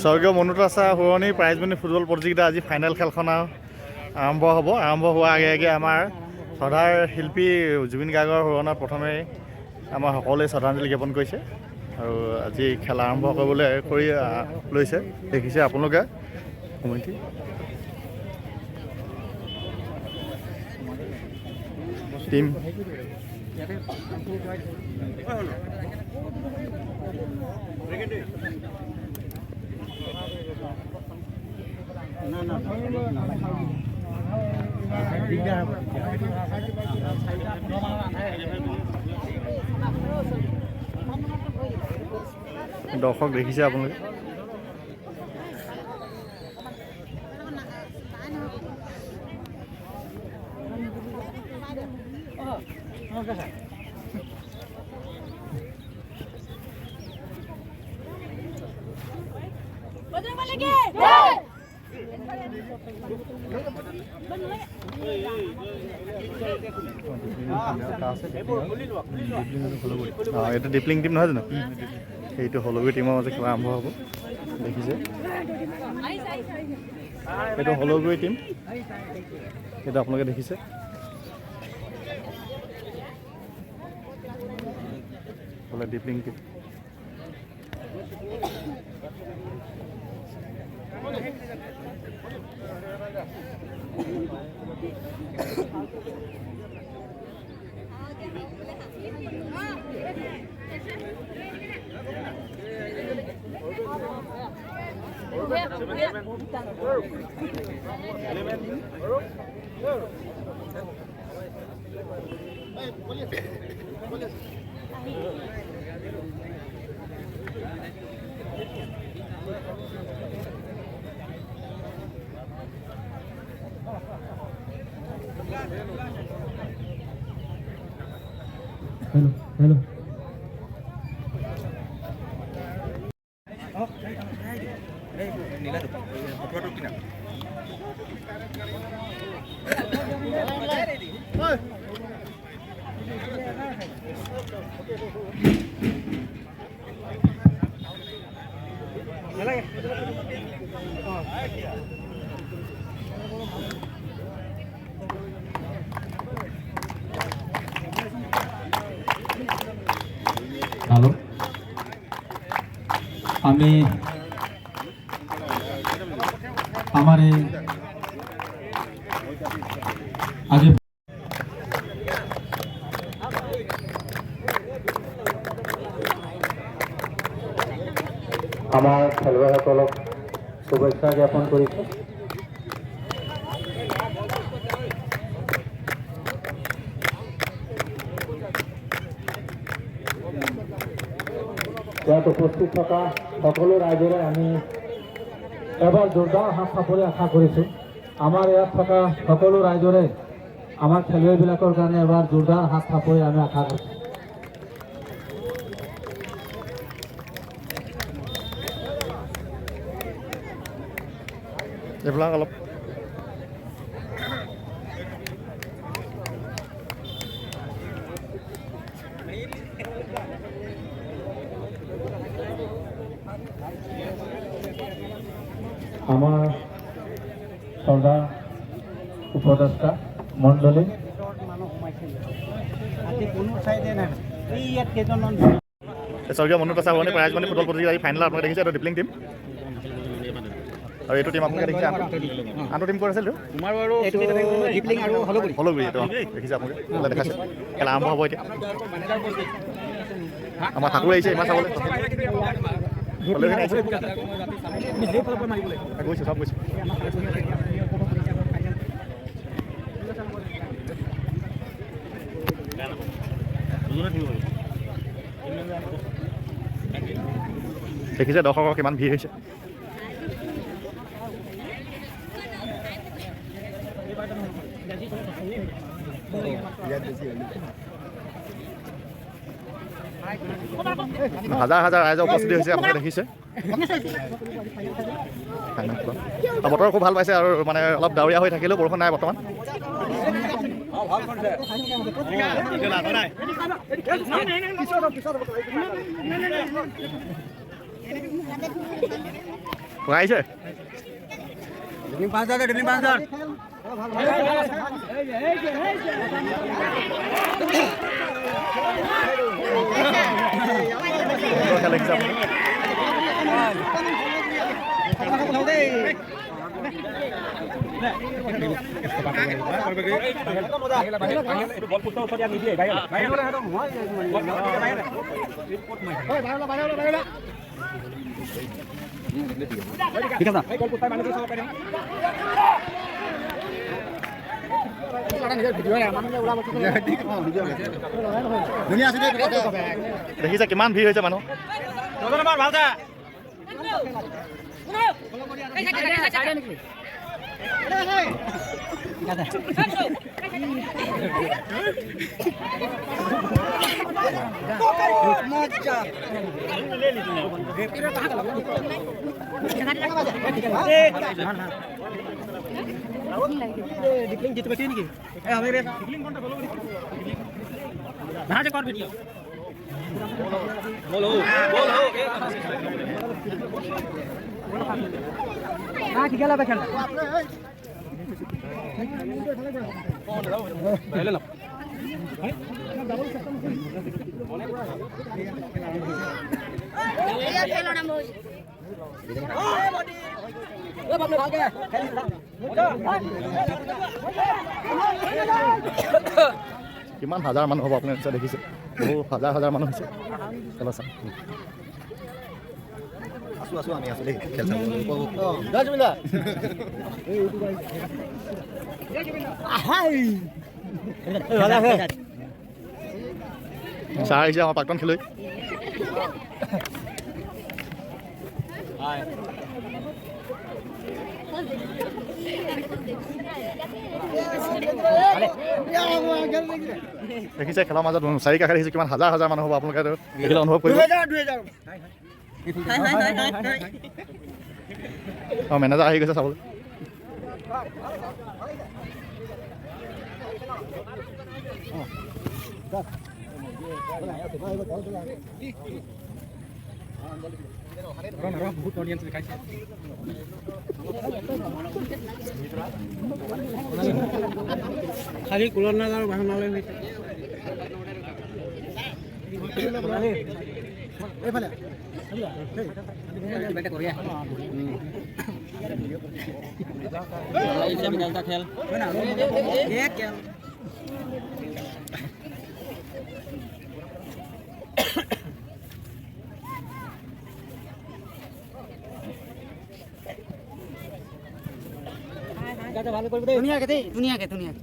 স্বৰ্গীয় মনুতাছা শুৱনি prize money football প্ৰতিযোগিতা আজি ফাইনেল খেলখন আৰম্ভ হ'ব। আৰম্ভ হোৱাৰ আগে আগে আমাৰ শ্ৰদ্ধাৰ শিল্পী জুবিন গাৰ্গৰ সোঁৱৰণত প্ৰথমে আমাৰ সকলোৱে শ্ৰদ্ধাঞ্জলি জ্ঞাপন কৰিছে আৰু আজি খেল আৰম্ভ কৰিবলৈ কৰি লৈছে। দেখিছে আপোনালোকে কমিটি টিম দৰ্শক দেখিছে আপোনালোকে। এইটো ডিপলিং টিম নহয় জানো? সেইটো হলগুৰি টিমৰ মাজত খেলা আৰম্ভ হ'ব। দেখিছে এইটো হলগুৰি টিম, সেইটো আপোনালোকে দেখিছে। হ'লে ডিপলিং টিম Hello. হ্যালো, আমি আমার আগে আমার খেলুৱৈসকলক শুভেচ্ছা জ্ঞাপন কৰিছোঁ। ইয়াত উপস্থিত থকা সকলো ৰাইজৰে আমি এবাৰ জোৰদাৰ হাত চাপৰি আশা কৰিছোঁ। আমাৰ ইয়াত থকা সকলো ৰাইজৰে আমাৰ খেলুৱৈবিলাকৰ কাৰণে এবাৰ জোৰদাৰ হাত চাপৰি আমি আশা কৰিছোঁ। এইবিলাক অলপ আমাৰ শ্ৰদ্ধা উপদেষ্টা মণ্ডলী স্বৰ্গীয় মনুতাছা শুৱনি প্ৰাইজমণি ফুটবল প্ৰতিযোগিতা আজি ফাইনেল আপোনালোকে দেখিছে। এইটো ডিপলিং টিম আৰু এইটো টিম আপোনালোকে দেখিছে। আনটো টিম ক'ত আছিল? হলগুৰি। এইটো দেখিছে আপোনালোকে, দেখাইছে। খেলা আৰম্ভ হ'ব এতিয়া। আমাৰ ঠাকুৰ আহিছে ইমান চাবলৈ। গৈছোঁ চব গৈছোঁ। দেখিছে দৰ্শকৰ কিমান ভিৰ হৈছে। হাজাৰ হাজাৰ ৰাইজ উপস্থিত হৈছে, আপোনালোকে দেখিছে। বতৰ খুব ভাল পাইছে আৰু মানে অলপ ডাৱৰীয়া হৈ থাকিলেও বৰষুণ নাই বৰ্তমান। আহিছে খেল দেখিছে দেখিছে কিমান ভিৰ হৈছে মানুহ কিমান হাজাৰ মানুহ হ'ব আপুনি নিশ্চয় দেখিছে বহু হাজাৰ হাজাৰ মানুহ হৈছে খেলা চাম আমি আছো দেই খেল চাহ আহিছে আমাৰ প্ৰাক্তন খেলুৱৈ দেখিছে খেলৰ মাজত চাৰি কাষে দেখিছে কিমান হাজাৰ হাজাৰ মানুহ হ'ব আপোনালোকে দেখিলে অনুভৱ কৰিব অঁ মেনেজাৰ আহি গৈছে চাবলৈ খালি কুলনাগাৰ বাহনালৈ এইফালে খেল ভালো কৰবে দুনিয়াকে দুনিয়াকে দুনিয়াকে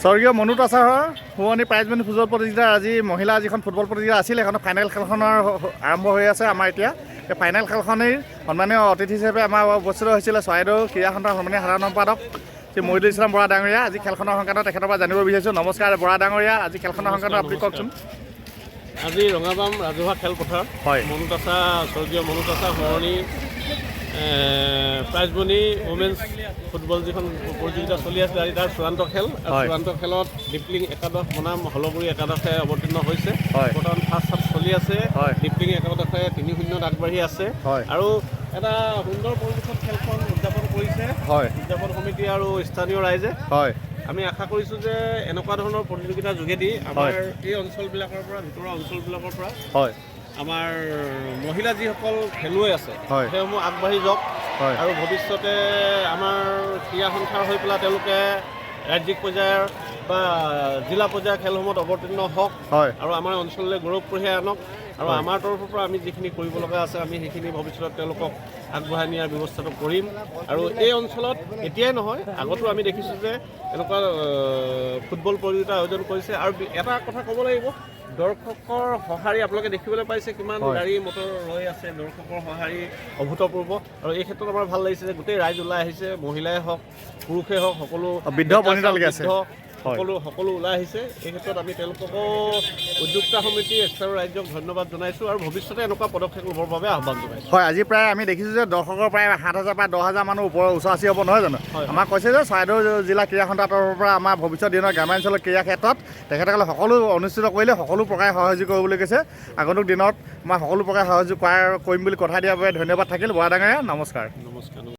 স্বৰ্গীয় মনোজ আচাৰৰ শুৱনি প্ৰাইজমণি ফুটবল প্ৰতিযোগিতা আজি মহিলা যিখন ফুটবল প্ৰতিযোগিতা আছিল সেইখনৰ ফাইনেল খেলখনৰ আৰম্ভ হৈ আছে আমাৰ এতিয়া এই ফাইনেল খেলখনেই সন্মানীয় অতিথি হিচাপে আমাৰ উপস্থিত হৈছিলে চৰাইদেউ ক্ৰীড়া সন্থাৰ সন্মানীয় সাধাৰণ সম্পাদক শ্ৰী মহিদুল ইছলাম বৰা ডাঙৰীয়া আজি খেলখনৰ সংক্ৰান্তত তেখেতৰ পৰা জানিব বিচাৰিছোঁ নমস্কাৰ বৰা ডাঙৰীয়া আজি খেলখনৰ সংক্ৰান্তত আপুনি কওকচোন আজি ৰঙাবাম ৰাজহুৱা খেলপথাৰ হয় মনোজ আচা স্বৰ্গীয় মনোজ আচা শুৱনি প্ৰাইজমণি উমেন্স ফুটবল যিখন প্ৰতিযোগিতা চলি আছে আজি তাৰ চূড়ান্ত খেল চূড়ান্ত খেলত ডিপলিং একাদশ বনাম হলগুৰি একাদশে অৱতীৰ্ণ হৈছে বৰ্তমান ফাৰ্ষ্ট হাফ চলি আছে ডিপলিং একাদশে 3-0 আগবাঢ়ি আছে আৰু এটা সুন্দৰ পৰিৱেশত খেলখন উদযাপন কৰিছে উদযাপন সমিতি আৰু স্থানীয় ৰাইজে আমি আশা কৰিছোঁ যে এনেকুৱা ধৰণৰ প্ৰতিযোগিতাৰ যোগেদি আমাৰ এই অঞ্চলবিলাকৰ পৰা ভিতৰুৱা অঞ্চলবিলাকৰ পৰা আমাৰ মহিলা যিসকল খেলুৱৈ আছে সেইসমূহ আগবাঢ়ি যাওক আৰু ভৱিষ্যতে আমাৰ ক্ৰীড়া সন্থাৰ হৈ পেলাই তেওঁলোকে ৰাজ্যিক পৰ্যায়ৰ বা জিলা পৰ্যায়ৰ খেলসমূহত অৱতীৰ্ণ হওক আৰু আমাৰ অঞ্চললৈ গৌৰৱ কঢ়িয়াই আনক আৰু আমাৰ তৰফৰ পৰা আমি যিখিনি কৰিব লগা আছে আমি সেইখিনি ভৱিষ্যতত তেওঁলোকক আগবঢ়াই নিয়াৰ ব্যৱস্থাটো কৰিম আৰু এই অঞ্চলত এতিয়াই নহয় আগতো আমি দেখিছোঁ যে এনেকুৱা ফুটবল প্ৰতিযোগিতা আয়োজন কৰিছে আৰু এটা কথা ক'ব লাগিব দৰ্শকৰ সঁহাৰি আপোনালোকে দেখিবলৈ পাইছে কিমান হয়। গাড়ী মটৰ ৰৈ আছে, দৰ্শকৰ সঁহাৰি অভূতপূৰ্ব। আৰু এই ক্ষেত্ৰত আমাৰ ভাল লাগিছে যে গোটেই ৰাইজ ওলাই আহিছে, মহিলাই হওক পুৰুষেই হওক সকলো, বৃদ্ধ বনিতালৈকে আছে। সকলো ওলাই আহিছে। এই ক্ষেত্ৰত আমি তেওঁলোককো উদ্যোক্তা সমিতি এক্সাৰ ৰাইজক ধন্যবাদ জনাইছোঁ আৰু ভৱিষ্যতে এনেকুৱা পদক্ষেপ ল'বৰ বাবে আহ্বান জনাইছোঁ। হয়, আজি প্ৰায় আমি দেখিছোঁ যে দৰ্শকৰ প্ৰায় 7,000 পৰা 10,000 মানুহ ওপৰৰ ওচৰা-ওচৰি হ'ব নহয় জানো? হয়। আমাক কৈছে যে চৰাইদেউ জিলা ক্ৰীড়া সন্থাৰ তৰফৰ পৰা আমাৰ ভৱিষ্যত দিনৰ গ্ৰামাঞ্চলৰ ক্ৰীড়া ক্ষেত্ৰত তেখেতসকলে সকলো অনুষ্ঠিত কৰিলে সকলো প্ৰকাৰে সহযোগ কৰিবলৈ কৈছে। আগন্তুক দিনত আমাৰ সকলো প্ৰকাৰে সহযোগ কৰিম বুলি কথা দিয়াৰ বাবে ধন্যবাদ থাকিল। বৰা ডাঙৰীয়া, নমস্কাৰ। নমস্কাৰ।